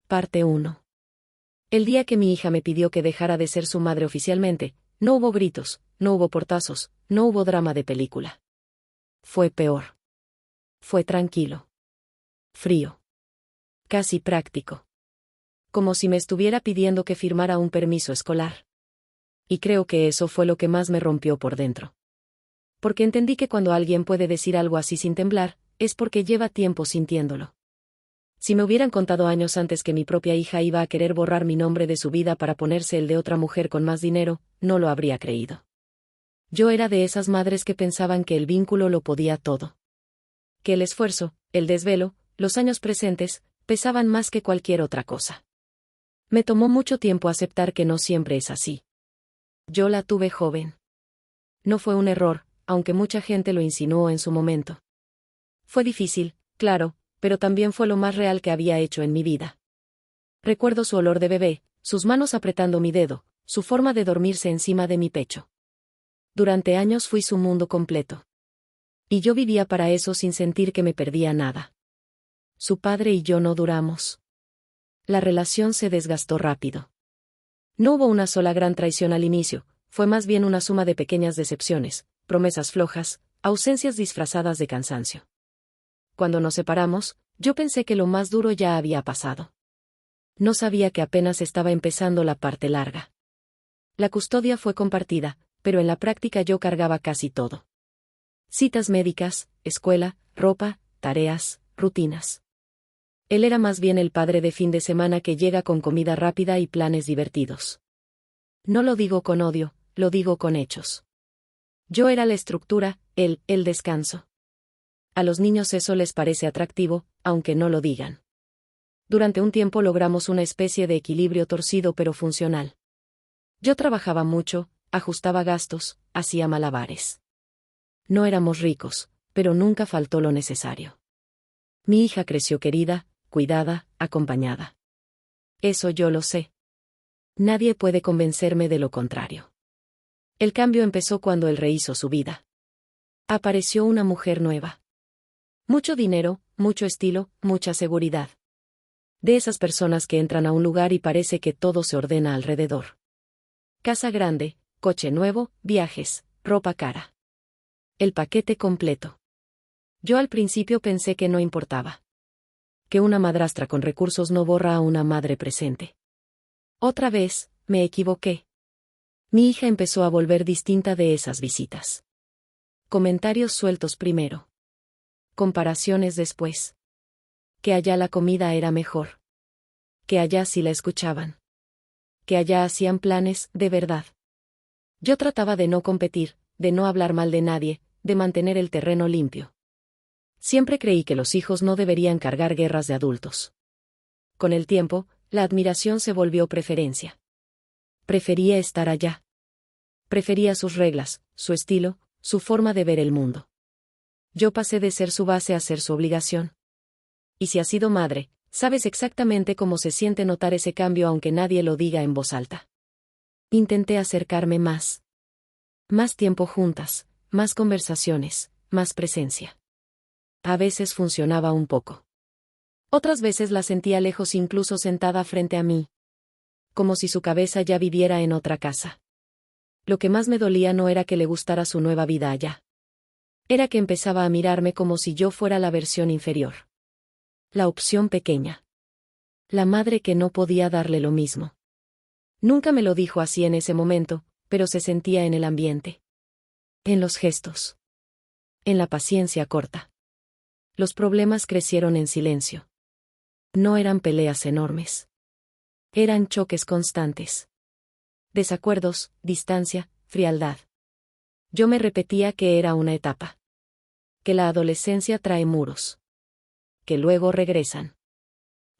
Parte 1. El día que mi hija me pidió que dejara de ser su madre oficialmente, no hubo gritos, no hubo portazos, no hubo drama de película. Fue peor. Fue tranquilo. Frío. Casi práctico. Como si me estuviera pidiendo que firmara un permiso escolar. Y creo que eso fue lo que más me rompió por dentro. Porque entendí que cuando alguien puede decir algo así sin temblar, es porque lleva tiempo sintiéndolo. Si me hubieran contado años antes que mi propia hija iba a querer borrar mi nombre de su vida para ponerse el de otra mujer con más dinero, no lo habría creído. Yo era de esas madres que pensaban que el vínculo lo podía todo. Que el esfuerzo, el desvelo, los años presentes, pesaban más que cualquier otra cosa. Me tomó mucho tiempo aceptar que no siempre es así. Yo la tuve joven. No fue un error, aunque mucha gente lo insinuó en su momento. Fue difícil, claro, pero también fue lo más real que había hecho en mi vida. Recuerdo su olor de bebé, sus manos apretando mi dedo, su forma de dormirse encima de mi pecho. Durante años fui su mundo completo. Y yo vivía para eso sin sentir que me perdía nada. Su padre y yo no duramos. La relación se desgastó rápido. No hubo una sola gran traición al inicio, fue más bien una suma de pequeñas decepciones, promesas flojas, ausencias disfrazadas de cansancio. Cuando nos separamos, yo pensé que lo más duro ya había pasado. No sabía que apenas estaba empezando la parte larga. La custodia fue compartida, pero en la práctica yo cargaba casi todo. Citas médicas, escuela, ropa, tareas, rutinas. Él era más bien el padre de fin de semana que llega con comida rápida y planes divertidos. No lo digo con odio, lo digo con hechos. Yo era la estructura, él, el descanso. A los niños eso les parece atractivo, aunque no lo digan. Durante un tiempo logramos una especie de equilibrio torcido pero funcional. Yo trabajaba mucho, ajustaba gastos, hacía malabares. No éramos ricos, pero nunca faltó lo necesario. Mi hija creció querida, cuidada, acompañada. Eso yo lo sé. Nadie puede convencerme de lo contrario. El cambio empezó cuando él rehizo su vida. Apareció una mujer nueva. Mucho dinero, mucho estilo, mucha seguridad. De esas personas que entran a un lugar y parece que todo se ordena alrededor. Casa grande, coche nuevo, viajes, ropa cara. El paquete completo. Yo al principio pensé que no importaba. Que una madrastra con recursos no borra a una madre presente. Otra vez, me equivoqué. Mi hija empezó a volver distinta de esas visitas. Comentarios sueltos primero. Comparaciones después. Que allá la comida era mejor. Que allá sí la escuchaban. Que allá hacían planes, de verdad. Yo trataba de no competir, de no hablar mal de nadie, de mantener el terreno limpio. Siempre creí que los hijos no deberían cargar guerras de adultos. Con el tiempo, la admiración se volvió preferencia. Prefería estar allá. Prefería sus reglas, su estilo, su forma de ver el mundo. Yo pasé de ser su base a ser su obligación. Y si has sido madre, sabes exactamente cómo se siente notar ese cambio aunque nadie lo diga en voz alta. Intenté acercarme más. Más tiempo juntas, más conversaciones, más presencia. A veces funcionaba un poco. Otras veces la sentía lejos incluso sentada frente a mí. Como si su cabeza ya viviera en otra casa. Lo que más me dolía no era que le gustara su nueva vida allá. Era que empezaba a mirarme como si yo fuera la versión inferior. La opción pequeña. La madre que no podía darle lo mismo. Nunca me lo dijo así en ese momento, pero se sentía en el ambiente. En los gestos. En la paciencia corta. Los problemas crecieron en silencio. No eran peleas enormes. Eran choques constantes. Desacuerdos, distancia, frialdad. Yo me repetía que era una etapa. Que la adolescencia trae muros. Que luego regresan.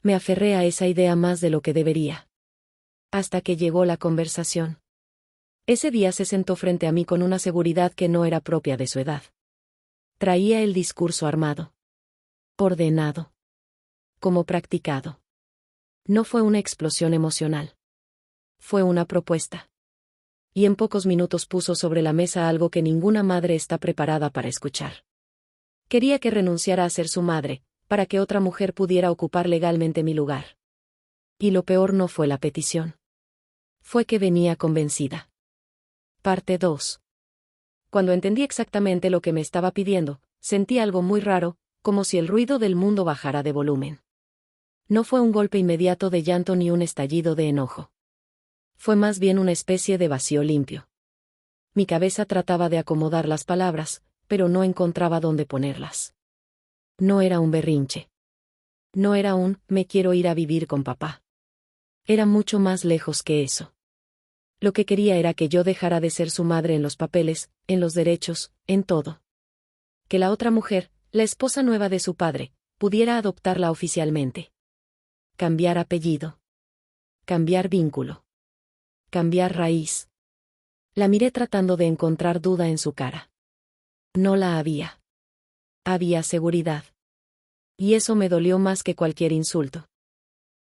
Me aferré a esa idea más de lo que debería. Hasta que llegó la conversación. Ese día se sentó frente a mí con una seguridad que no era propia de su edad. Traía el discurso armado. Ordenado. Como practicado. No fue una explosión emocional. Fue una propuesta. Y en pocos minutos puso sobre la mesa algo que ninguna madre está preparada para escuchar. Quería que renunciara a ser su madre, para que otra mujer pudiera ocupar legalmente mi lugar. Y lo peor no fue la petición. Fue que venía convencida. Parte 2. Cuando entendí exactamente lo que me estaba pidiendo, sentí algo muy raro, como si el ruido del mundo bajara de volumen. No fue un golpe inmediato de llanto ni un estallido de enojo. Fue más bien una especie de vacío limpio. Mi cabeza trataba de acomodar las palabras, pero no encontraba dónde ponerlas. No era un berrinche. No era un «me quiero ir a vivir con papá». Era mucho más lejos que eso. Lo que quería era que yo dejara de ser su madre en los papeles, en los derechos, en todo. Que la otra mujer, la esposa nueva de su padre, pudiera adoptarla oficialmente. Cambiar apellido. Cambiar vínculo. Cambiar raíz. La miré tratando de encontrar duda en su cara. No la había. Había seguridad. Y eso me dolió más que cualquier insulto.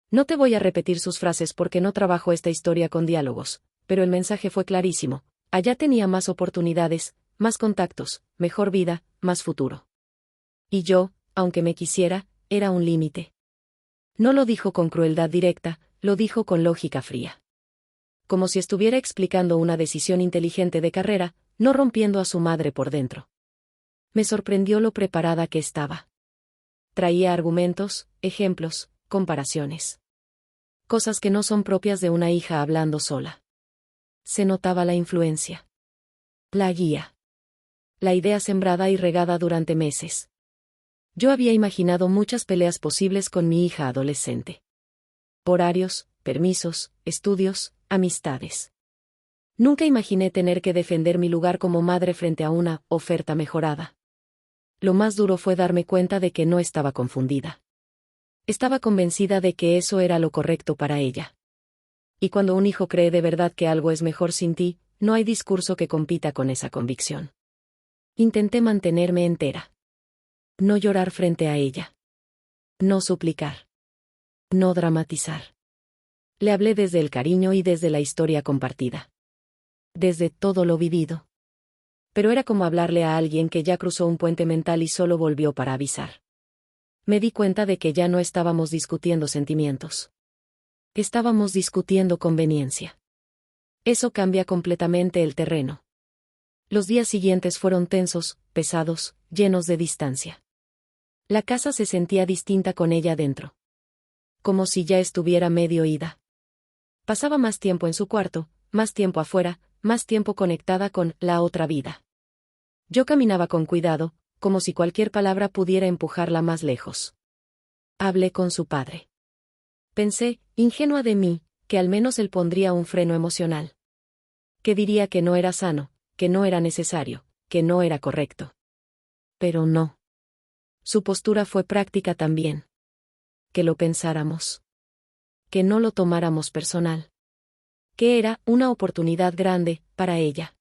No te voy a repetir sus frases porque no trabajo esta historia con diálogos, pero el mensaje fue clarísimo. Allá tenía más oportunidades, más contactos, mejor vida, más futuro. Y yo, aunque me quisiera, era un límite. No lo dijo con crueldad directa, lo dijo con lógica fría. Como si estuviera explicando una decisión inteligente de carrera, no rompiendo a su madre por dentro. Me sorprendió lo preparada que estaba. Traía argumentos, ejemplos, comparaciones. Cosas que no son propias de una hija hablando sola. Se notaba la influencia. La guía. La idea sembrada y regada durante meses. Yo había imaginado muchas peleas posibles con mi hija adolescente. Horarios, permisos, estudios, amistades. Nunca imaginé tener que defender mi lugar como madre frente a una oferta mejorada. Lo más duro fue darme cuenta de que no estaba confundida. Estaba convencida de que eso era lo correcto para ella. Y cuando un hijo cree de verdad que algo es mejor sin ti, no hay discurso que compita con esa convicción. Intenté mantenerme entera. No llorar frente a ella. No suplicar. No dramatizar. Le hablé desde el cariño y desde la historia compartida. Desde todo lo vivido. Pero era como hablarle a alguien que ya cruzó un puente mental y solo volvió para avisar. Me di cuenta de que ya no estábamos discutiendo sentimientos. Estábamos discutiendo conveniencia. Eso cambia completamente el terreno. Los días siguientes fueron tensos, pesados, llenos de distancia. La casa se sentía distinta con ella dentro. Como si ya estuviera medio ida. Pasaba más tiempo en su cuarto, más tiempo afuera, más tiempo conectada con la otra vida. Yo caminaba con cuidado, como si cualquier palabra pudiera empujarla más lejos. Hablé con su padre. Pensé, ingenua de mí, que al menos él pondría un freno emocional. Que diría que no era sano, que no era necesario, que no era correcto. Pero no. Su postura fue práctica también. Que lo pensáramos. Que no lo tomáramos personal. Que era una oportunidad grande, para ella.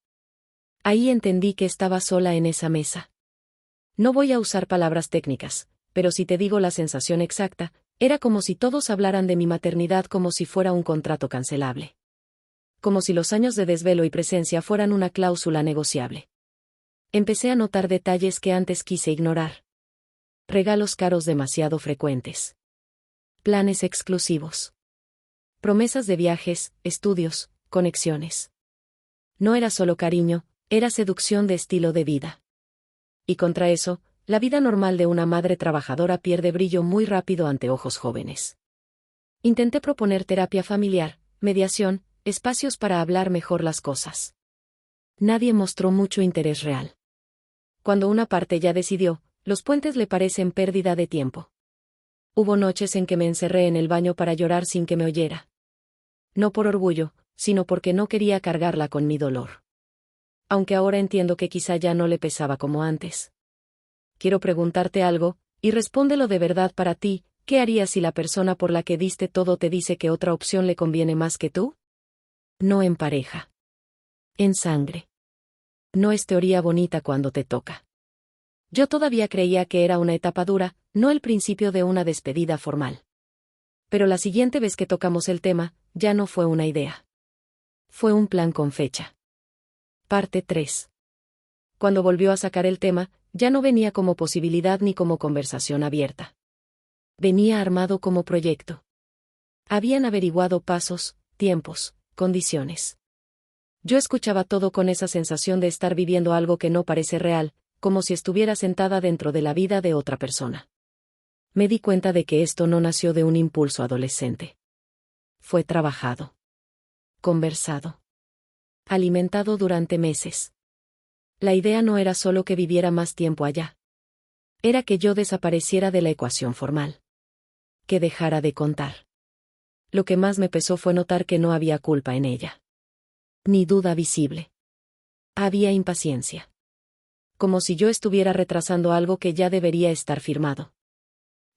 Ahí entendí que estaba sola en esa mesa. No voy a usar palabras técnicas, pero si te digo la sensación exacta, era como si todos hablaran de mi maternidad como si fuera un contrato cancelable. Como si los años de desvelo y presencia fueran una cláusula negociable. Empecé a notar detalles que antes quise ignorar. Regalos caros demasiado frecuentes. Planes exclusivos. Promesas de viajes, estudios, conexiones. No era solo cariño, era seducción de estilo de vida. Y contra eso, la vida normal de una madre trabajadora pierde brillo muy rápido ante ojos jóvenes. Intenté proponer terapia familiar, mediación, espacios para hablar mejor las cosas. Nadie mostró mucho interés real. Cuando una parte ya decidió, los puentes le parecen pérdida de tiempo. Hubo noches en que me encerré en el baño para llorar sin que me oyera. No por orgullo, sino porque no quería cargarla con mi dolor. Aunque ahora entiendo que quizá ya no le pesaba como antes. Quiero preguntarte algo, y respóndelo de verdad para ti, ¿qué harías si la persona por la que diste todo te dice que otra opción le conviene más que tú? No en pareja. En sangre. No es teoría bonita cuando te toca. Yo todavía creía que era una etapa dura, no el principio de una despedida formal. Pero la siguiente vez que tocamos el tema, ya no fue una idea. Fue un plan con fecha. Parte 3. Cuando volvió a sacar el tema, ya no venía como posibilidad ni como conversación abierta. Venía armado como proyecto. Habían averiguado pasos, tiempos, condiciones. Yo escuchaba todo con esa sensación de estar viviendo algo que no parece real, como si estuviera sentada dentro de la vida de otra persona. Me di cuenta de que esto no nació de un impulso adolescente. Fue trabajado. Conversado. Alimentado durante meses. La idea no era solo que viviera más tiempo allá. Era que yo desapareciera de la ecuación formal. Que dejara de contar. Lo que más me pesó fue notar que no había culpa en ella. Ni duda visible. Había impaciencia. Como si yo estuviera retrasando algo que ya debería estar firmado.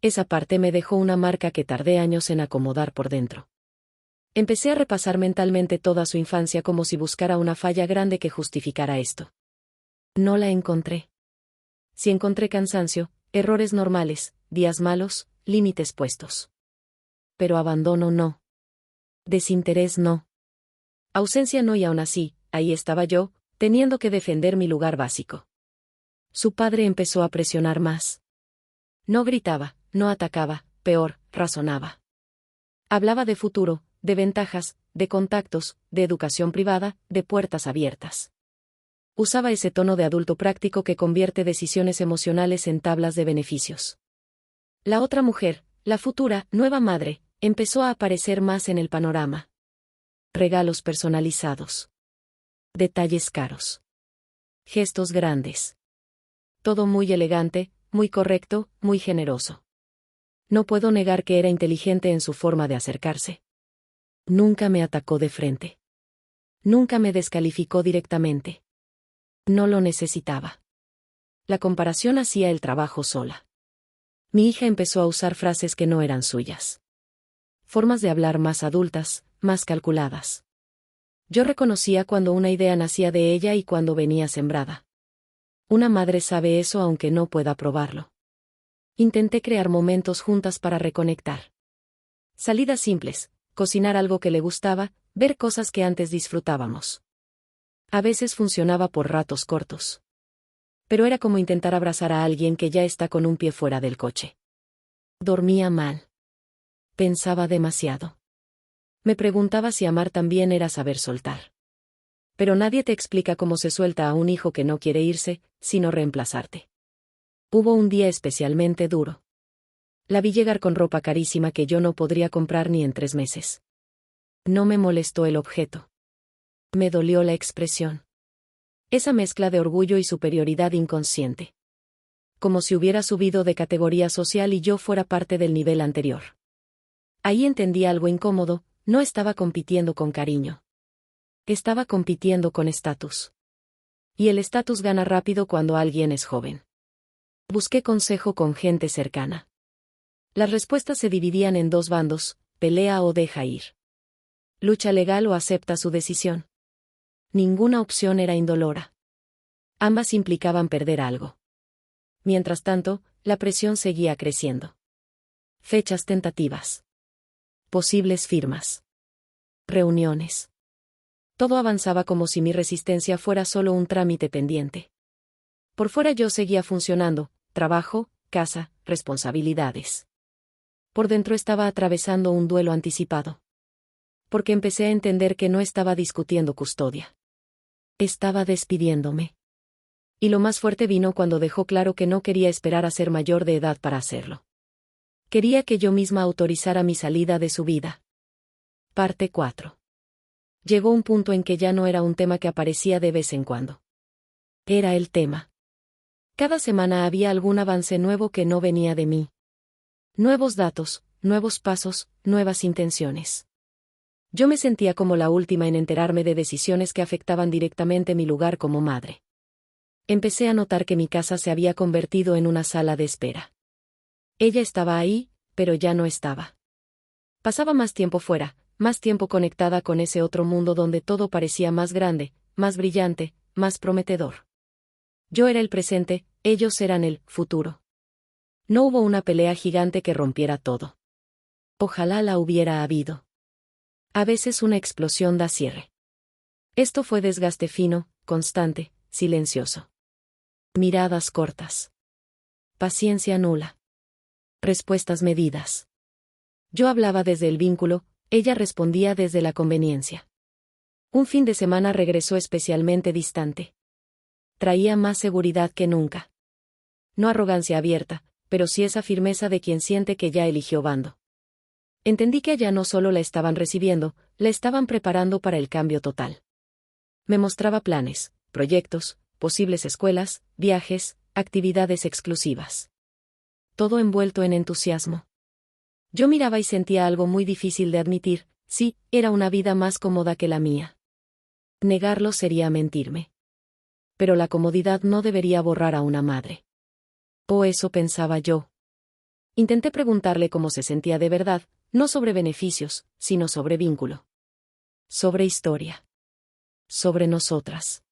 Esa parte me dejó una marca que tardé años en acomodar por dentro. Empecé a repasar mentalmente toda su infancia como si buscara una falla grande que justificara esto. No la encontré. Si encontré cansancio, errores normales, días malos, límites puestos. Pero abandono no. Desinterés no. Ausencia no, y aún así, ahí estaba yo, teniendo que defender mi lugar básico. Su padre empezó a presionar más. No gritaba, no atacaba, peor, razonaba. Hablaba de futuro, de ventajas, de contactos, de educación privada, de puertas abiertas. Usaba ese tono de adulto práctico que convierte decisiones emocionales en tablas de beneficios. La otra mujer, la futura, nueva madre, empezó a aparecer más en el panorama. Regalos personalizados. Detalles caros. Gestos grandes. Todo muy elegante, muy correcto, muy generoso. No puedo negar que era inteligente en su forma de acercarse. Nunca me atacó de frente. Nunca me descalificó directamente. No lo necesitaba. La comparación hacía el trabajo sola. Mi hija empezó a usar frases que no eran suyas. Formas de hablar más adultas, más calculadas. Yo reconocía cuando una idea nacía de ella y cuando venía sembrada. Una madre sabe eso aunque no pueda probarlo. Intenté crear momentos juntas para reconectar. Salidas simples, cocinar algo que le gustaba, ver cosas que antes disfrutábamos. A veces funcionaba por ratos cortos. Pero era como intentar abrazar a alguien que ya está con un pie fuera del coche. Dormía mal. Pensaba demasiado. Me preguntaba si amar también era saber soltar. Pero nadie te explica cómo se suelta a un hijo que no quiere irse, sino reemplazarte. Hubo un día especialmente duro. La vi llegar con ropa carísima que yo no podría comprar ni en 3 meses. No me molestó el objeto. Me dolió la expresión. Esa mezcla de orgullo y superioridad inconsciente. Como si hubiera subido de categoría social y yo fuera parte del nivel anterior. Ahí entendí algo incómodo, no estaba compitiendo con cariño. Estaba compitiendo con estatus. Y el estatus gana rápido cuando alguien es joven. Busqué consejo con gente cercana. Las respuestas se dividían en 2 bandos, pelea o deja ir. Lucha legal o acepta su decisión. Ninguna opción era indolora. Ambas implicaban perder algo. Mientras tanto, la presión seguía creciendo. Fechas tentativas. Posibles firmas. Reuniones. Todo avanzaba como si mi resistencia fuera solo un trámite pendiente. Por fuera yo seguía funcionando, trabajo, casa, responsabilidades. Por dentro estaba atravesando un duelo anticipado. Porque empecé a entender que no estaba discutiendo custodia. Estaba despidiéndome. Y lo más fuerte vino cuando dejó claro que no quería esperar a ser mayor de edad para hacerlo. Quería que yo misma autorizara mi salida de su vida. Parte 4. Llegó un punto en que ya no era un tema que aparecía de vez en cuando. Era el tema. Cada semana había algún avance nuevo que no venía de mí. Nuevos datos, nuevos pasos, nuevas intenciones. Yo me sentía como la última en enterarme de decisiones que afectaban directamente mi lugar como madre. Empecé a notar que mi casa se había convertido en una sala de espera. Ella estaba ahí, pero ya no estaba. Pasaba más tiempo fuera, más tiempo conectada con ese otro mundo donde todo parecía más grande, más brillante, más prometedor. Yo era el presente, ellos eran el futuro. No hubo una pelea gigante que rompiera todo. Ojalá la hubiera habido. A veces una explosión da cierre. Esto fue desgaste fino, constante, silencioso. Miradas cortas. Paciencia nula. Respuestas medidas. Yo hablaba desde el vínculo, ella respondía desde la conveniencia. Un fin de semana regresó especialmente distante. Traía más seguridad que nunca. No arrogancia abierta, pero sí esa firmeza de quien siente que ya eligió bando. Entendí que allá no solo la estaban recibiendo, la estaban preparando para el cambio total. Me mostraba planes, proyectos, posibles escuelas, viajes, actividades exclusivas. Todo envuelto en entusiasmo. Yo miraba y sentía algo muy difícil de admitir, sí, era una vida más cómoda que la mía. Negarlo sería mentirme. Pero la comodidad no debería borrar a una madre. O eso pensaba yo. Intenté preguntarle cómo se sentía de verdad, no sobre beneficios, sino sobre vínculo. Sobre historia. Sobre nosotras.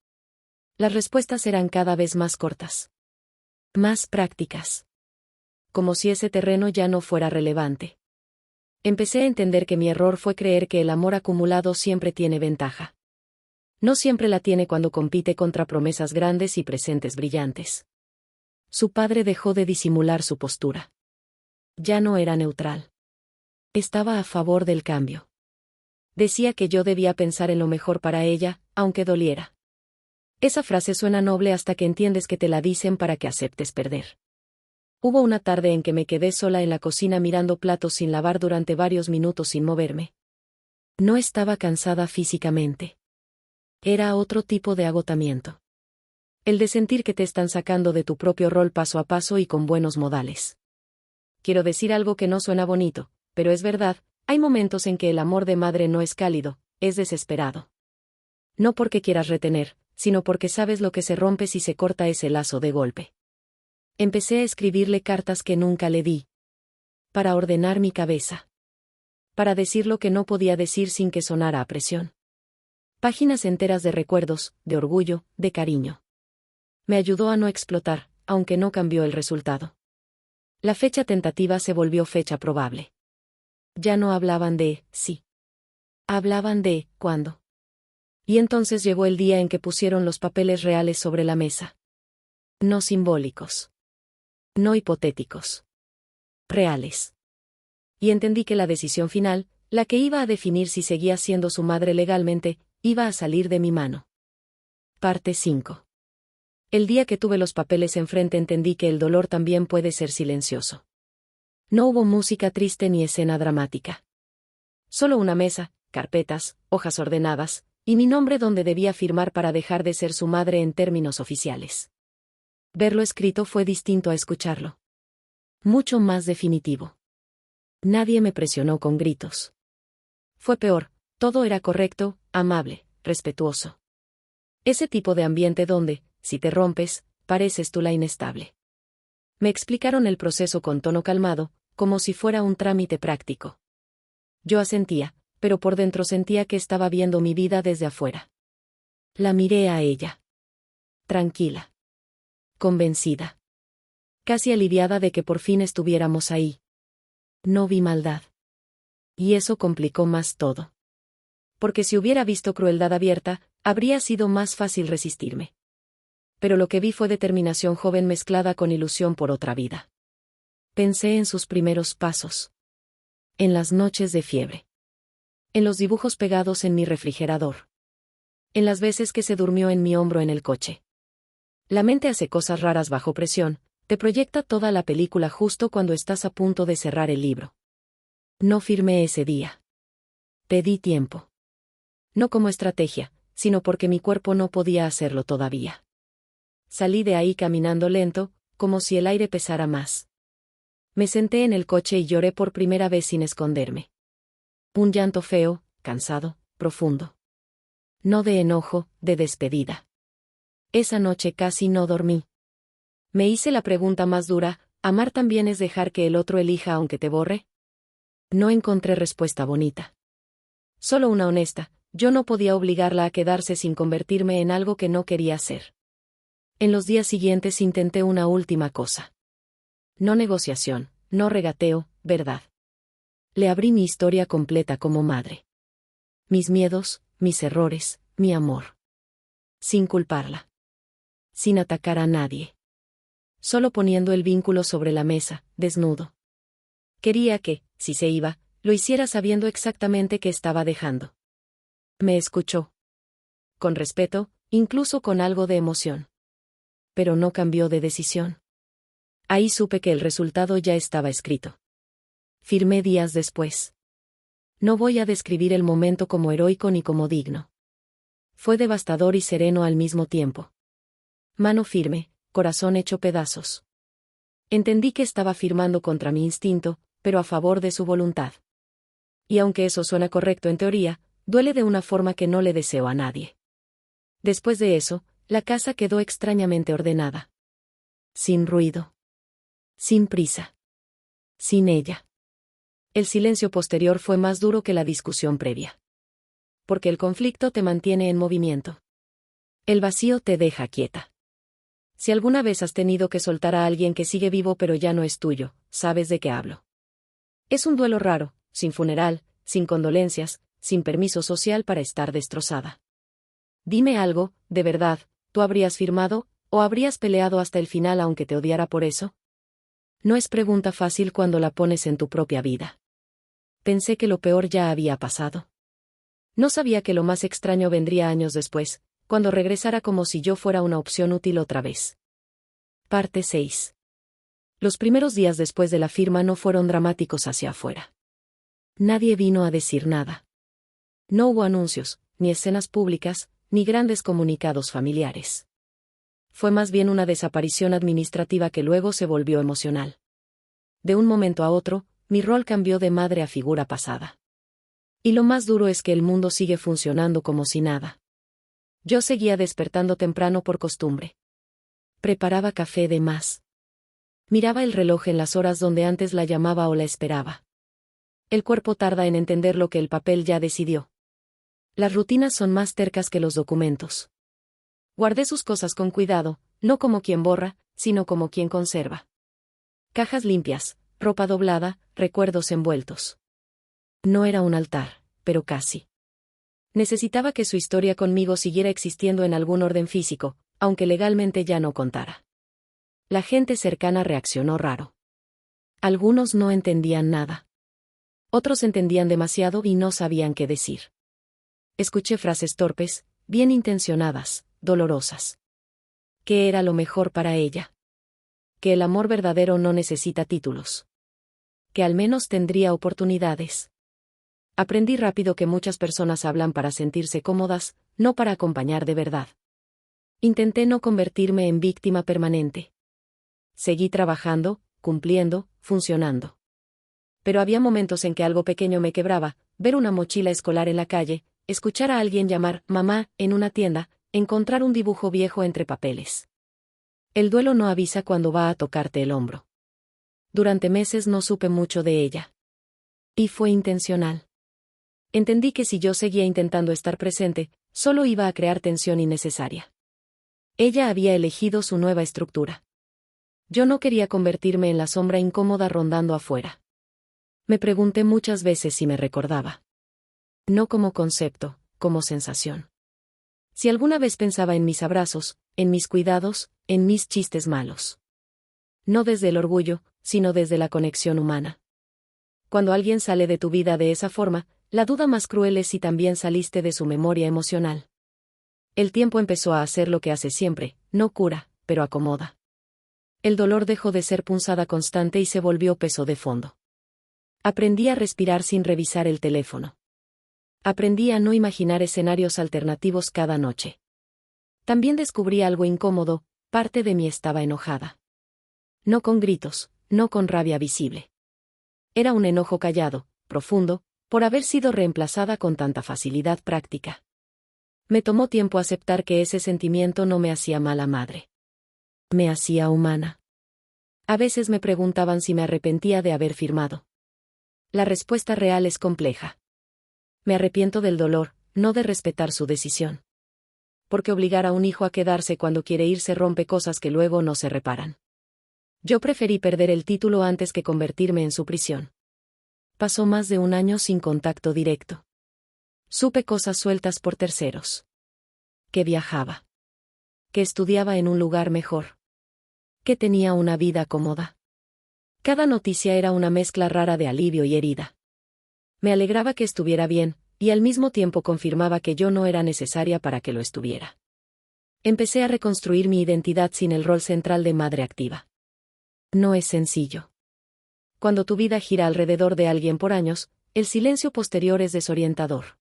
Las respuestas eran cada vez más cortas. Más prácticas. Como si ese terreno ya no fuera relevante. Empecé a entender que mi error fue creer que el amor acumulado siempre tiene ventaja. No siempre la tiene cuando compite contra promesas grandes y presentes brillantes. Su padre dejó de disimular su postura. Ya no era neutral. Estaba a favor del cambio. Decía que yo debía pensar en lo mejor para ella, aunque doliera. Esa frase suena noble hasta que entiendes que te la dicen para que aceptes perder. Hubo una tarde en que me quedé sola en la cocina mirando platos sin lavar durante varios minutos sin moverme. No estaba cansada físicamente. Era otro tipo de agotamiento. El de sentir que te están sacando de tu propio rol paso a paso y con buenos modales. Quiero decir algo que no suena bonito, pero es verdad, hay momentos en que el amor de madre no es cálido, es desesperado. No porque quieras retener, sino porque sabes lo que se rompe si se corta ese lazo de golpe. Empecé a escribirle cartas que nunca le di. Para ordenar mi cabeza. Para decir lo que no podía decir sin que sonara a presión. Páginas enteras de recuerdos, de orgullo, de cariño. Me ayudó a no explotar, aunque no cambió el resultado. La fecha tentativa se volvió fecha probable. Ya no hablaban de sí. Hablaban de cuándo. Y entonces llegó el día en que pusieron los papeles reales sobre la mesa. No simbólicos. No hipotéticos. Reales. Y entendí que la decisión final, la que iba a definir si seguía siendo su madre legalmente, iba a salir de mi mano. Parte 5. El día que tuve los papeles enfrente entendí que el dolor también puede ser silencioso. No hubo música triste ni escena dramática. Solo una mesa, carpetas, hojas ordenadas, y mi nombre donde debía firmar para dejar de ser su madre en términos oficiales. Verlo escrito fue distinto a escucharlo. Mucho más definitivo. Nadie me presionó con gritos. Fue peor, todo era correcto, amable, respetuoso. Ese tipo de ambiente donde, si te rompes, pareces tú la inestable. Me explicaron el proceso con tono calmado, como si fuera un trámite práctico. Yo asentía, pero por dentro sentía que estaba viendo mi vida desde afuera. La miré a ella. Tranquila. Convencida. Casi aliviada de que por fin estuviéramos ahí. No vi maldad. Y eso complicó más todo. Porque si hubiera visto crueldad abierta, habría sido más fácil resistirme. Pero lo que vi fue determinación joven mezclada con ilusión por otra vida. Pensé en sus primeros pasos. En las noches de fiebre. En los dibujos pegados en mi refrigerador. En las veces que se durmió en mi hombro en el coche. La mente hace cosas raras bajo presión, te proyecta toda la película justo cuando estás a punto de cerrar el libro. No firmé ese día. Pedí tiempo. No como estrategia, sino porque mi cuerpo no podía hacerlo todavía. Salí de ahí caminando lento, como si el aire pesara más. Me senté en el coche y lloré por primera vez sin esconderme. Un llanto feo, cansado, profundo. No de enojo, de despedida. Esa noche casi no dormí. Me hice la pregunta más dura, ¿amar también es dejar que el otro elija aunque te borre? No encontré respuesta bonita. Solo una honesta, yo no podía obligarla a quedarse sin convertirme en algo que no quería ser. En los días siguientes intenté una última cosa. No negociación, no regateo, verdad. Le abrí mi historia completa como madre. Mis miedos, mis errores, mi amor. Sin culparla. Sin atacar a nadie. Solo poniendo el vínculo sobre la mesa, desnudo. Quería que, si se iba, lo hiciera sabiendo exactamente qué estaba dejando. Me escuchó. Con respeto, incluso con algo de emoción. Pero no cambió de decisión. Ahí supe que el resultado ya estaba escrito. Firmé días después. No voy a describir el momento como heroico ni como digno. Fue devastador y sereno al mismo tiempo. Mano firme, corazón hecho pedazos. Entendí que estaba firmando contra mi instinto, pero a favor de su voluntad. Y aunque eso suena correcto en teoría, duele de una forma que no le deseo a nadie. Después de eso, la casa quedó extrañamente ordenada. Sin ruido. Sin prisa. Sin ella. El silencio posterior fue más duro que la discusión previa. Porque el conflicto te mantiene en movimiento. El vacío te deja quieta. Si alguna vez has tenido que soltar a alguien que sigue vivo pero ya no es tuyo, sabes de qué hablo. Es un duelo raro, sin funeral, sin condolencias, sin permiso social para estar destrozada. Dime algo, de verdad, ¿tú habrías firmado, o habrías peleado hasta el final aunque te odiara por eso? No es pregunta fácil cuando la pones en tu propia vida. Pensé que lo peor ya había pasado. No sabía que lo más extraño vendría años después, cuando regresara como si yo fuera una opción útil otra vez. Parte 6. Los primeros días después de la firma no fueron dramáticos hacia afuera. Nadie vino a decir nada. No hubo anuncios, ni escenas públicas, ni grandes comunicados familiares. Fue más bien una desaparición administrativa que luego se volvió emocional. De un momento a otro, mi rol cambió de madre a figura pasada. Y lo más duro es que el mundo sigue funcionando como si nada. Yo seguía despertando temprano por costumbre. Preparaba café de más. Miraba el reloj en las horas donde antes la llamaba o la esperaba. El cuerpo tarda en entender lo que el papel ya decidió. Las rutinas son más tercas que los documentos. Guardé sus cosas con cuidado, no como quien borra, sino como quien conserva. Cajas limpias, ropa doblada, recuerdos envueltos. No era un altar, pero casi. Necesitaba que su historia conmigo siguiera existiendo en algún orden físico, aunque legalmente ya no contara. La gente cercana reaccionó raro. Algunos no entendían nada. Otros entendían demasiado y no sabían qué decir. Escuché frases torpes, bien intencionadas, dolorosas. Que era lo mejor para ella. Que el amor verdadero no necesita títulos. Que al menos tendría oportunidades. Aprendí rápido que muchas personas hablan para sentirse cómodas, no para acompañar de verdad. Intenté no convertirme en víctima permanente. Seguí trabajando, cumpliendo, funcionando. Pero había momentos en que algo pequeño me quebraba, ver una mochila escolar en la calle, escuchar a alguien llamar mamá en una tienda, encontrar un dibujo viejo entre papeles. El duelo no avisa cuando va a tocarte el hombro. Durante meses no supe mucho de ella. Y fue intencional. Entendí que si yo seguía intentando estar presente, solo iba a crear tensión innecesaria. Ella había elegido su nueva estructura. Yo no quería convertirme en la sombra incómoda rondando afuera. Me pregunté muchas veces si me recordaba. No como concepto, como sensación. Si alguna vez pensaba en mis abrazos, en mis cuidados, en mis chistes malos. No desde el orgullo, sino desde la conexión humana. Cuando alguien sale de tu vida de esa forma, la duda más cruel es si también saliste de su memoria emocional. El tiempo empezó a hacer lo que hace siempre, no cura, pero acomoda. El dolor dejó de ser punzada constante y se volvió peso de fondo. Aprendí a respirar sin revisar el teléfono. Aprendí a no imaginar escenarios alternativos cada noche. También descubrí algo incómodo, parte de mí estaba enojada. No con gritos, no con rabia visible. Era un enojo callado, profundo, por haber sido reemplazada con tanta facilidad práctica. Me tomó tiempo aceptar que ese sentimiento no me hacía mala madre. Me hacía humana. A veces me preguntaban si me arrepentía de haber firmado. La respuesta real es compleja. Me arrepiento del dolor, no de respetar su decisión. Porque obligar a un hijo a quedarse cuando quiere irse rompe cosas que luego no se reparan. Yo preferí perder el título antes que convertirme en su prisión. Pasó más de un año sin contacto directo. Supe cosas sueltas por terceros. Que viajaba. Que estudiaba en un lugar mejor. Que tenía una vida cómoda. Cada noticia era una mezcla rara de alivio y herida. Me alegraba que estuviera bien, y al mismo tiempo confirmaba que yo no era necesaria para que lo estuviera. Empecé a reconstruir mi identidad sin el rol central de madre activa. No es sencillo. Cuando tu vida gira alrededor de alguien por años, el silencio posterior es desorientador.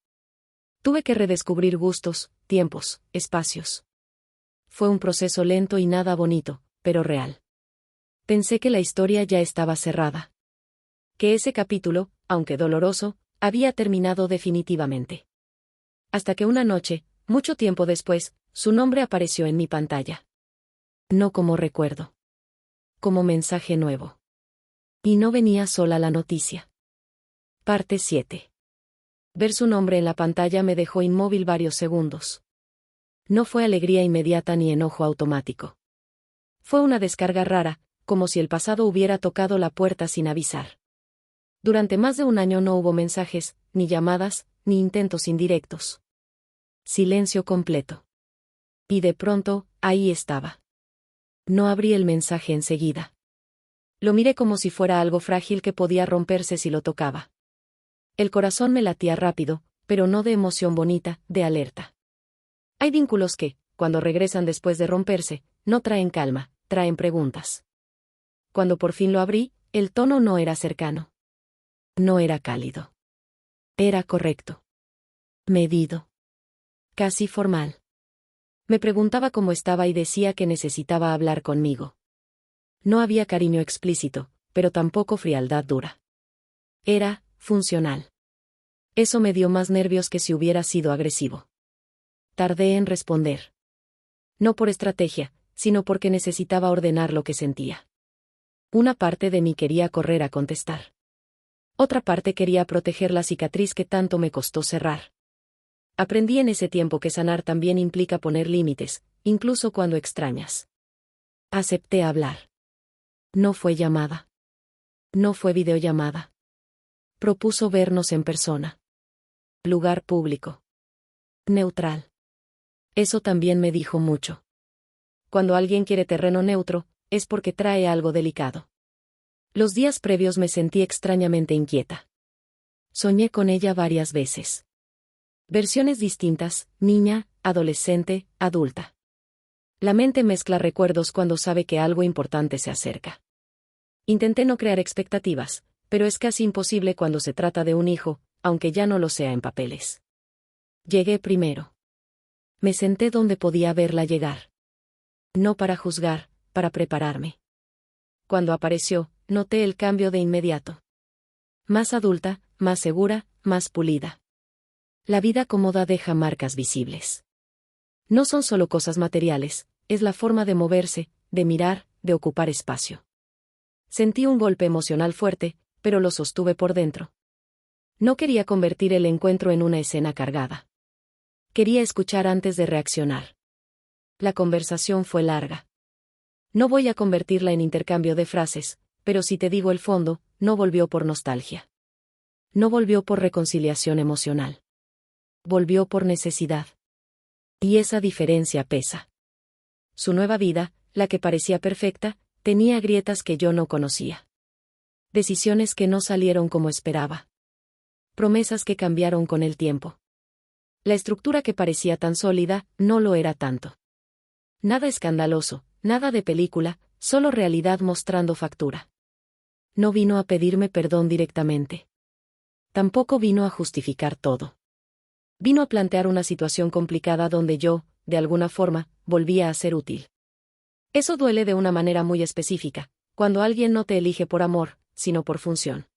Tuve que redescubrir gustos, tiempos, espacios. Fue un proceso lento y nada bonito, pero real. Pensé que la historia ya estaba cerrada. Que ese capítulo, aunque doloroso, había terminado definitivamente. Hasta que una noche, mucho tiempo después, su nombre apareció en mi pantalla. No como recuerdo. Como mensaje nuevo. Y no venía sola la noticia. Parte 7. Ver su nombre en la pantalla me dejó inmóvil varios segundos. No fue alegría inmediata ni enojo automático. Fue una descarga rara, como si el pasado hubiera tocado la puerta sin avisar. Durante más de un año no hubo mensajes, ni llamadas, ni intentos indirectos. Silencio completo. Y de pronto, ahí estaba. No abrí el mensaje enseguida. Lo miré como si fuera algo frágil que podía romperse si lo tocaba. El corazón me latía rápido, pero no de emoción bonita, de alerta. Hay vínculos que, cuando regresan después de romperse, no traen calma, traen preguntas. Cuando por fin lo abrí, el tono no era cercano. No era cálido. Era correcto. Medido. Casi formal. Me preguntaba cómo estaba y decía que necesitaba hablar conmigo. No había cariño explícito, pero tampoco frialdad dura. Era funcional. Eso me dio más nervios que si hubiera sido agresivo. Tardé en responder. No por estrategia, sino porque necesitaba ordenar lo que sentía. Una parte de mí quería correr a contestar. Otra parte quería proteger la cicatriz que tanto me costó cerrar. Aprendí en ese tiempo que sanar también implica poner límites, incluso cuando extrañas. Acepté hablar. No fue llamada. No fue videollamada. Propuso vernos en persona. Lugar público. Neutral. Eso también me dijo mucho. Cuando alguien quiere terreno neutro, es porque trae algo delicado. Los días previos me sentí extrañamente inquieta. Soñé con ella varias veces. Versiones distintas, niña, adolescente, adulta. La mente mezcla recuerdos cuando sabe que algo importante se acerca. Intenté no crear expectativas, pero es casi imposible cuando se trata de un hijo, aunque ya no lo sea en papeles. Llegué primero. Me senté donde podía verla llegar. No para juzgar, para prepararme. Cuando apareció, noté el cambio de inmediato. Más adulta, más segura, más pulida. La vida cómoda deja marcas visibles. No son solo cosas materiales, es la forma de moverse, de mirar, de ocupar espacio. Sentí un golpe emocional fuerte, pero lo sostuve por dentro. No quería convertir el encuentro en una escena cargada. Quería escuchar antes de reaccionar. La conversación fue larga. No voy a convertirla en intercambio de frases, pero si te digo el fondo, no volvió por nostalgia. No volvió por reconciliación emocional. Volvió por necesidad. Y esa diferencia pesa. Su nueva vida, la que parecía perfecta, tenía grietas que yo no conocía. Decisiones que no salieron como esperaba. Promesas que cambiaron con el tiempo. La estructura que parecía tan sólida, no lo era tanto. Nada escandaloso, nada de película, solo realidad mostrando factura. No vino a pedirme perdón directamente. Tampoco vino a justificar todo. Vino a plantear una situación complicada donde yo, de alguna forma, volvía a ser útil. Eso duele de una manera muy específica, cuando alguien no te elige por amor, sino por función.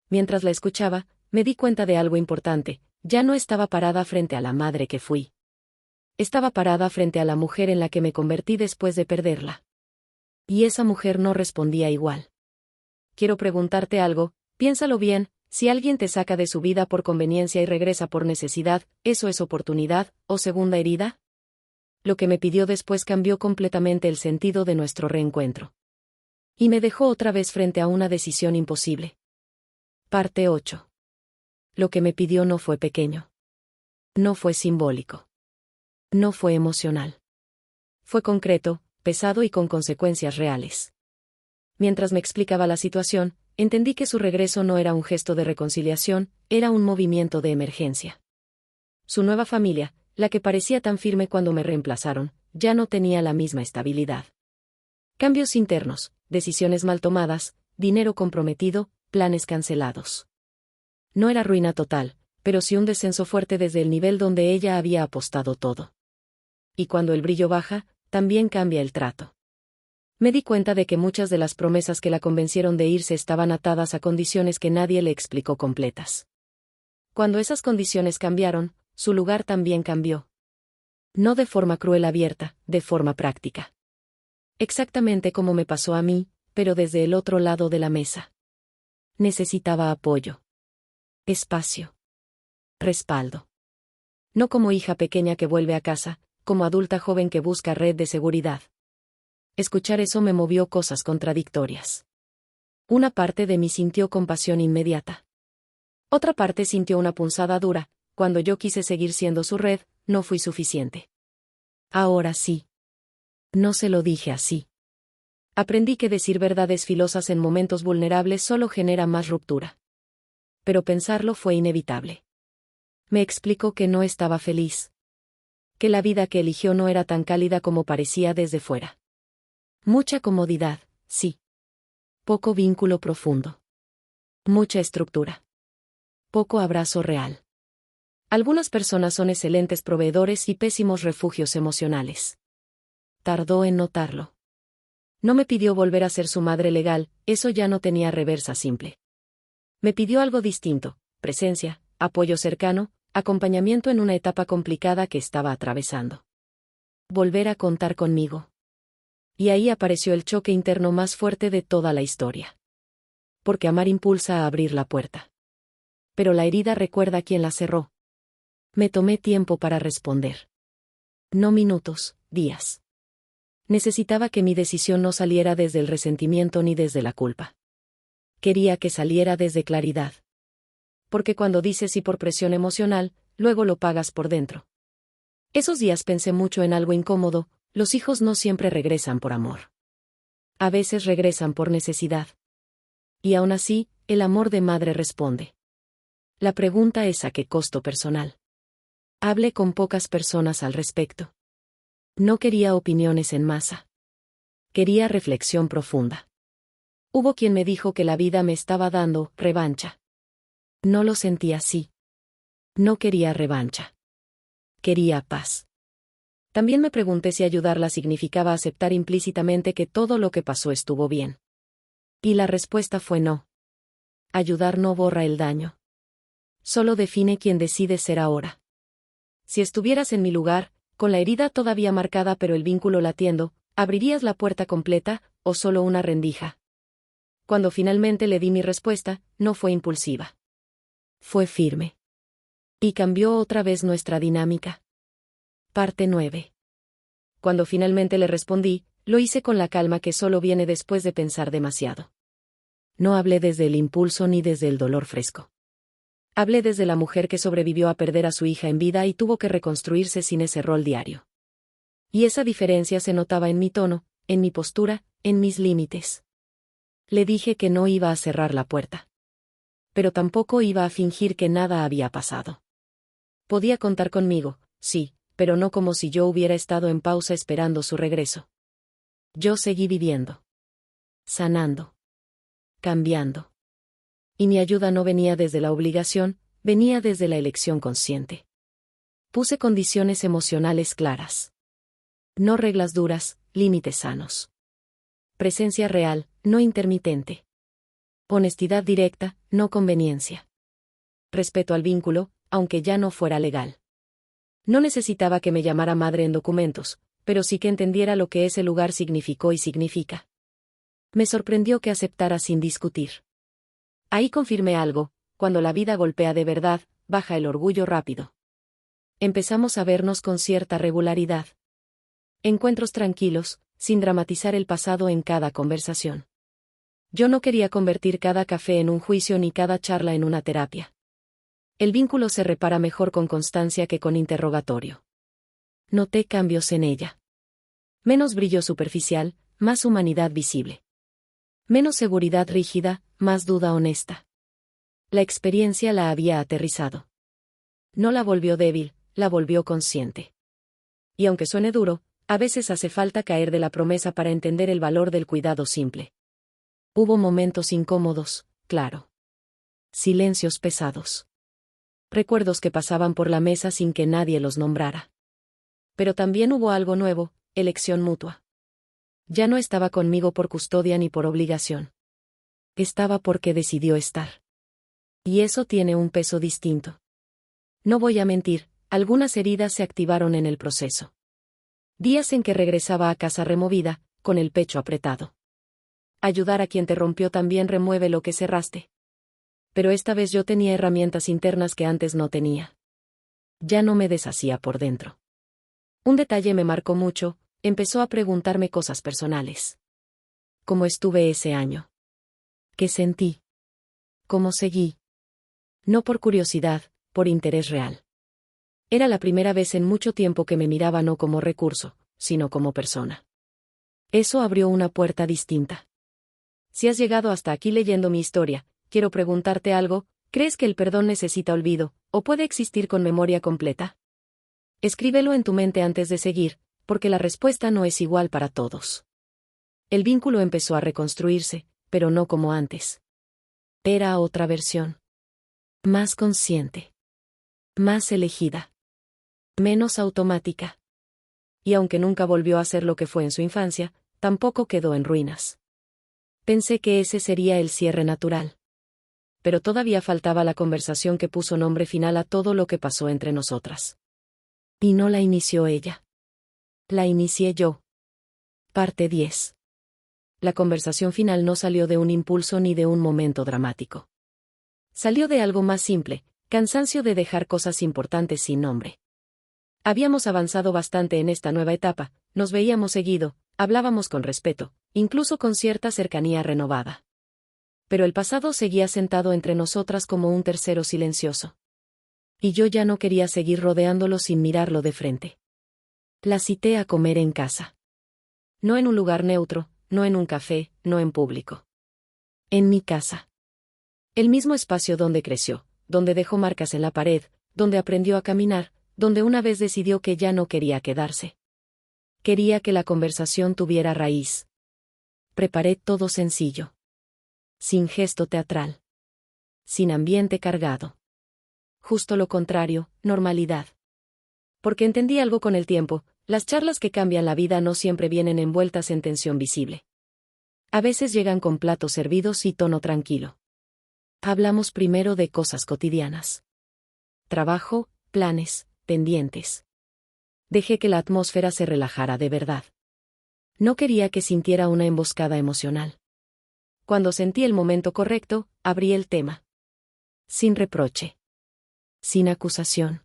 Mientras la escuchaba, me di cuenta de algo importante, ya no estaba parada frente a la madre que fui. Estaba parada frente a la mujer en la que me convertí después de perderla. Y esa mujer no respondía igual. Quiero preguntarte algo, piénsalo bien, si alguien te saca de su vida por conveniencia y regresa por necesidad, ¿eso es oportunidad, o segunda herida? Lo que me pidió después cambió completamente el sentido de nuestro reencuentro. Y me dejó otra vez frente a una decisión imposible. Parte 8. Lo que me pidió no fue pequeño. No fue simbólico. No fue emocional. Fue concreto, pesado y con consecuencias reales. Mientras me explicaba la situación, Entendí que su regreso no era un gesto de reconciliación, era un movimiento de emergencia. Su nueva familia, la que parecía tan firme cuando me reemplazaron, ya no tenía la misma estabilidad. Cambios internos, decisiones mal tomadas, dinero comprometido, planes cancelados. No era ruina total, pero sí un descenso fuerte desde el nivel donde ella había apostado todo. Y cuando el brillo baja, también cambia el trato. Me di cuenta de que muchas de las promesas que la convencieron de irse estaban atadas a condiciones que nadie le explicó completas. Cuando esas condiciones cambiaron, su lugar también cambió. No de forma cruel abierta, de forma práctica. Exactamente como me pasó a mí, pero desde el otro lado de la mesa. Necesitaba apoyo. Espacio. Respaldo. No como hija pequeña que vuelve a casa, como adulta joven que busca red de seguridad. Escuchar eso me movió cosas contradictorias. Una parte de mí sintió compasión inmediata. Otra parte sintió una punzada dura. Cuando yo quise seguir siendo su red, no fui suficiente. Ahora sí. No se lo dije así. Aprendí que decir verdades filosas en momentos vulnerables solo genera más ruptura. Pero pensarlo fue inevitable. Me explicó que no estaba feliz. Que la vida que eligió no era tan cálida como parecía desde fuera. Mucha comodidad, sí. Poco vínculo profundo. Mucha estructura. Poco abrazo real. Algunas personas son excelentes proveedores y pésimos refugios emocionales. Tardó en notarlo. No me pidió volver a ser su madre legal, eso ya no tenía reversa simple. Me pidió algo distinto, presencia, apoyo cercano, acompañamiento en una etapa complicada que estaba atravesando. Volver a contar conmigo. Y ahí apareció el choque interno más fuerte de toda la historia. Porque amar impulsa a abrir la puerta. Pero la herida recuerda quién la cerró. Me tomé tiempo para responder. No minutos, días. Necesitaba que mi decisión no saliera desde el resentimiento ni desde la culpa. Quería que saliera desde claridad. Porque cuando dices sí por presión emocional, luego lo pagas por dentro. Esos días pensé mucho en algo incómodo, los hijos no siempre regresan por amor. A veces regresan por necesidad. Y aún así, el amor de madre responde. La pregunta es a qué costo personal. Hablé con pocas personas al respecto. No quería opiniones en masa. Quería reflexión profunda. Hubo quien me dijo que la vida me estaba dando revancha. No lo sentí así. No quería revancha. Quería paz. También me pregunté si ayudarla significaba aceptar implícitamente que todo lo que pasó estuvo bien. Y la respuesta fue no. Ayudar no borra el daño. Solo define quién decide ser ahora. Si estuvieras en mi lugar, con la herida todavía marcada pero el vínculo latiendo, ¿abrirías la puerta completa, o solo una rendija? Cuando finalmente le di mi respuesta, no fue impulsiva. Fue firme. Y cambió otra vez nuestra dinámica. Parte 9. Cuando finalmente le respondí, lo hice con la calma que solo viene después de pensar demasiado. No hablé desde el impulso ni desde el dolor fresco. Hablé desde la mujer que sobrevivió a perder a su hija en vida y tuvo que reconstruirse sin ese rol diario. Y esa diferencia se notaba en mi tono, en mi postura, en mis límites. Le dije que no iba a cerrar la puerta. Pero tampoco iba a fingir que nada había pasado. Podía contar conmigo, sí, pero no como si yo hubiera estado en pausa esperando su regreso. Yo seguí viviendo. Sanando. Cambiando. Y mi ayuda no venía desde la obligación, venía desde la elección consciente. Puse condiciones emocionales claras. No reglas duras, límites sanos. Presencia real, no intermitente. Honestidad directa, no conveniencia. Respeto al vínculo, aunque ya no fuera legal. No necesitaba que me llamara madre en documentos, pero sí que entendiera lo que ese lugar significó y significa. Me sorprendió que aceptara sin discutir. Ahí confirmé algo, cuando la vida golpea de verdad, baja el orgullo rápido. Empezamos a vernos con cierta regularidad. Encuentros tranquilos, sin dramatizar el pasado en cada conversación. Yo no quería convertir cada café en un juicio ni cada charla en una terapia. El vínculo se repara mejor con constancia que con interrogatorio. Noté cambios en ella. Menos brillo superficial, más humanidad visible. Menos seguridad rígida, más duda honesta. La experiencia la había aterrizado. No la volvió débil, la volvió consciente. Y aunque suene duro, a veces hace falta caer de la promesa para entender el valor del cuidado simple. Hubo momentos incómodos, claro. Silencios pesados. Recuerdos que pasaban por la mesa sin que nadie los nombrara. Pero también hubo algo nuevo, elección mutua. Ya no estaba conmigo por custodia ni por obligación. Estaba porque decidió estar. Y eso tiene un peso distinto. No voy a mentir, algunas heridas se activaron en el proceso. Días en que regresaba a casa removida, con el pecho apretado. Ayudar a quien te rompió también remueve lo que cerraste. Pero esta vez yo tenía herramientas internas que antes no tenía. Ya no me deshacía por dentro. Un detalle me marcó mucho, empezó a preguntarme cosas personales. ¿Cómo estuve ese año? ¿Qué sentí? ¿Cómo seguí? No por curiosidad, por interés real. Era la primera vez en mucho tiempo que me miraba no como recurso, sino como persona. Eso abrió una puerta distinta. Si has llegado hasta aquí leyendo mi historia, quiero preguntarte algo, ¿crees que el perdón necesita olvido, o puede existir con memoria completa? Escríbelo en tu mente antes de seguir, porque la respuesta no es igual para todos. El vínculo empezó a reconstruirse, pero no como antes. Era otra versión. Más consciente. Más elegida. Menos automática. Y aunque nunca volvió a ser lo que fue en su infancia, tampoco quedó en ruinas. Pensé que ese sería el cierre natural. Pero todavía faltaba la conversación que puso nombre final a todo lo que pasó entre nosotras. Y no la inició ella. La inicié yo. Parte 10. La conversación final no salió de un impulso ni de un momento dramático. Salió de algo más simple, cansancio de dejar cosas importantes sin nombre. Habíamos avanzado bastante en esta nueva etapa, nos veíamos seguido, hablábamos con respeto, incluso con cierta cercanía renovada. Pero el pasado seguía sentado entre nosotras como un tercero silencioso. Y yo ya no quería seguir rodeándolo sin mirarlo de frente. La cité a comer en casa. No en un lugar neutro, no en un café, no en público. En mi casa. El mismo espacio donde creció, donde dejó marcas en la pared, donde aprendió a caminar, donde una vez decidió que ya no quería quedarse. Quería que la conversación tuviera raíz. Preparé todo sencillo. Sin gesto teatral. Sin ambiente cargado. Justo lo contrario, normalidad. Porque entendí algo con el tiempo, las charlas que cambian la vida no siempre vienen envueltas en tensión visible. A veces llegan con platos servidos y tono tranquilo. Hablamos primero de cosas cotidianas. Trabajo, planes, pendientes. Dejé que la atmósfera se relajara de verdad. No quería que sintiera una emboscada emocional. Cuando sentí el momento correcto, abrí el tema. Sin reproche. Sin acusación.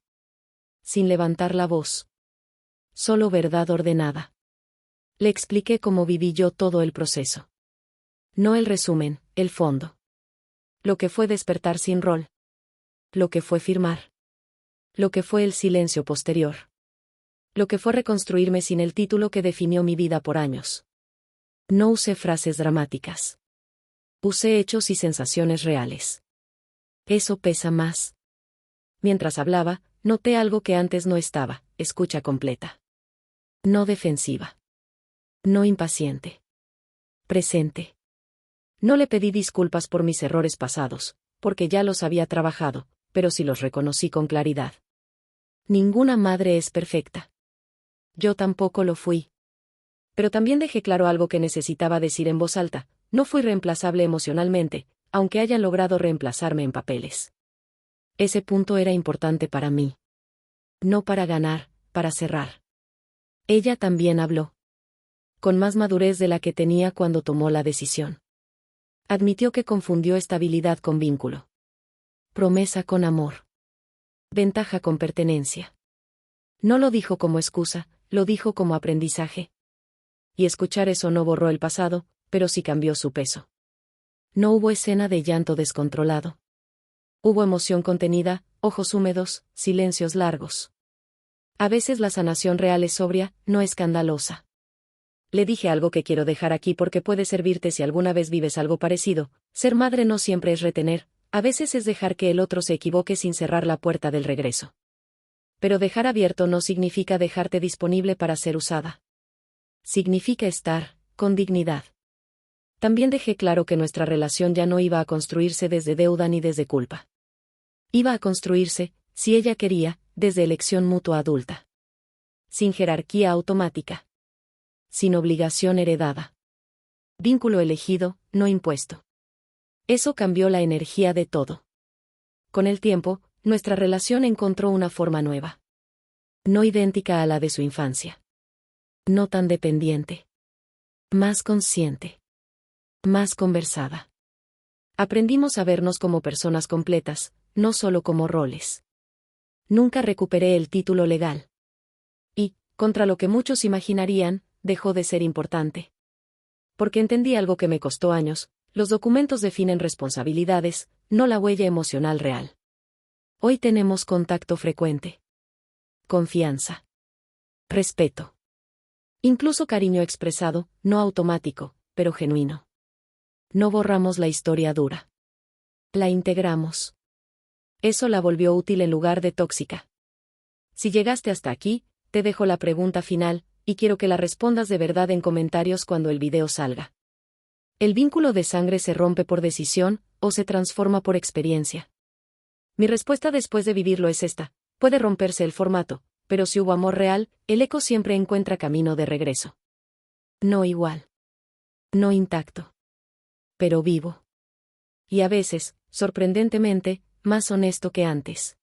Sin levantar la voz. Solo verdad ordenada. Le expliqué cómo viví yo todo el proceso. No el resumen, el fondo. Lo que fue despertar sin rol. Lo que fue firmar. Lo que fue el silencio posterior. Lo que fue reconstruirme sin el título que definió mi vida por años. No usé frases dramáticas. Usé hechos y sensaciones reales. Eso pesa más. Mientras hablaba, noté algo que antes no estaba, escucha completa. No defensiva. No impaciente. Presente. No le pedí disculpas por mis errores pasados, porque ya los había trabajado, pero sí los reconocí con claridad. Ninguna madre es perfecta. Yo tampoco lo fui. Pero también dejé claro algo que necesitaba decir en voz alta, no fui reemplazable emocionalmente, aunque hayan logrado reemplazarme en papeles. Ese punto era importante para mí. No para ganar, para cerrar. Ella también habló. Con más madurez de la que tenía cuando tomó la decisión. Admitió que confundió estabilidad con vínculo. Promesa con amor. Ventaja con pertenencia. No lo dijo como excusa, lo dijo como aprendizaje. Y escuchar eso no borró el pasado, pero sí cambió su peso. No hubo escena de llanto descontrolado. Hubo emoción contenida, ojos húmedos, silencios largos. A veces la sanación real es sobria, no escandalosa. Le dije algo que quiero dejar aquí porque puede servirte si alguna vez vives algo parecido, Ser madre no siempre es retener, a veces es dejar que el otro se equivoque sin cerrar la puerta del regreso. Pero dejar abierto no significa dejarte disponible para ser usada. Significa estar, con dignidad. También dejé claro que nuestra relación ya no iba a construirse desde deuda ni desde culpa. Iba a construirse, si ella quería, desde elección mutua adulta. Sin jerarquía automática. Sin obligación heredada. Vínculo elegido, no impuesto. Eso cambió la energía de todo. Con el tiempo, nuestra relación encontró una forma nueva. No idéntica a la de su infancia. No tan dependiente. Más consciente. Más conversada. Aprendimos a vernos como personas completas, no solo como roles. Nunca recuperé el título legal. Y, contra lo que muchos imaginarían, dejó de ser importante. Porque entendí algo que me costó años: los documentos definen responsabilidades, no la huella emocional real. Hoy tenemos contacto frecuente. Confianza. Respeto. Incluso cariño expresado, no automático, pero genuino. No borramos la historia dura. La integramos. Eso la volvió útil en lugar de tóxica. Si llegaste hasta aquí, te dejo la pregunta final, y quiero que la respondas de verdad en comentarios cuando el video salga. ¿El vínculo de sangre se rompe por decisión, o se transforma por experiencia? Mi respuesta después de vivirlo es esta: puede romperse el formato, pero si hubo amor real, el eco siempre encuentra camino de regreso. No igual. No intacto. Pero vivo. Y a veces, sorprendentemente, más honesto que antes.